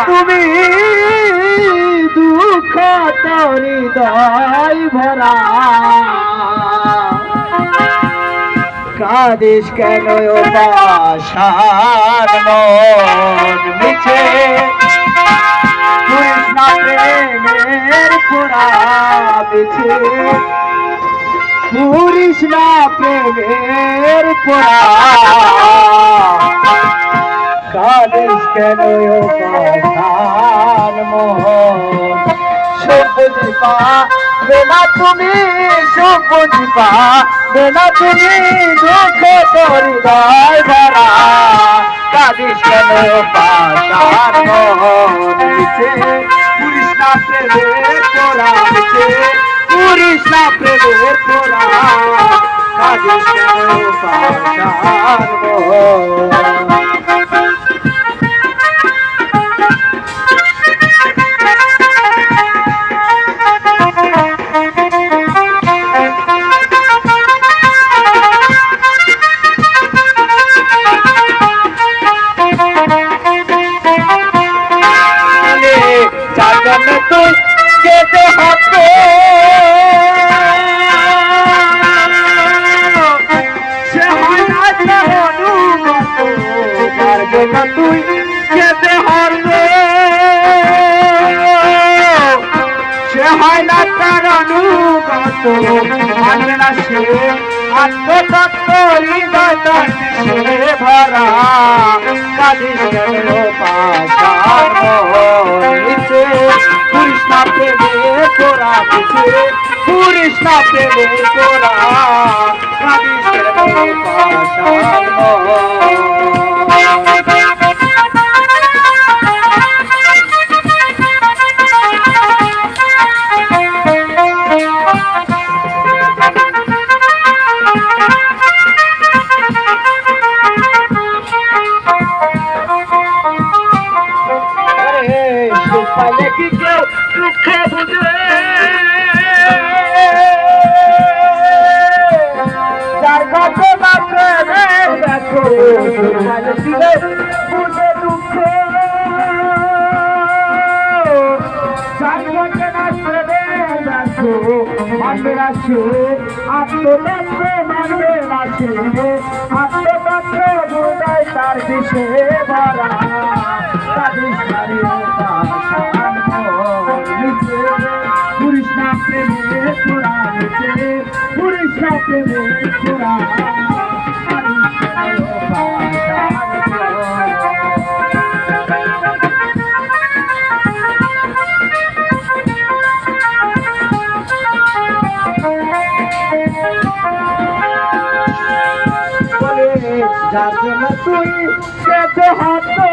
তুমি দুঃখ তরি হৃদয় ভরা কাঁদিস কেন পাষাণ মন মিছে কৃষ্ণ প্রেমের পোড়া বিছে কৃষ্ণ প্রেমের পোড়া কাঁদিস কেন পাষাণ মন সবুজ পাবে না তুমি সবুজ পাবে না তুমি দুঃখ তোর হৃদয় ভরা কাঁদিস কেন পাষাণ মন মিছে কৃষ্ণ প্রেমের পোড়া মিছে কৃষ্ণ প্রেমের পোড়া কাঁদিস কেন পাষাণ মন যেতে হবে সে হয় না তুই যেতে হবে সে হয় না তার অনুগত মানবে না সে আত্মতত্ত্ব হৃদয় সে ভরা কাঁদিস কেন পাষাণ মিছে কৃষ্ণ প্রেমে তোরা মিছে কৃষ্ণ প্রেমে তোরা কাঁদিস কেন পাষাণ পাইলে কি কেউ দুঃখে বুঝে যার কাছে মাত্রে দেখো পাইলে কি বুঝে দুঃখ যার কাছে মাত্রে দেখো মানবে না সে আত্মতত্ত্ব মানবে না সে আত্মতত্ত্ব বোঝায় তার দিশে ভরা কাঁদিস কৃষ্ণ প্রেমে তোরা মিছে কৃষ্ণ প্রেমে তোরা যার জন্য তুই যেতে হতো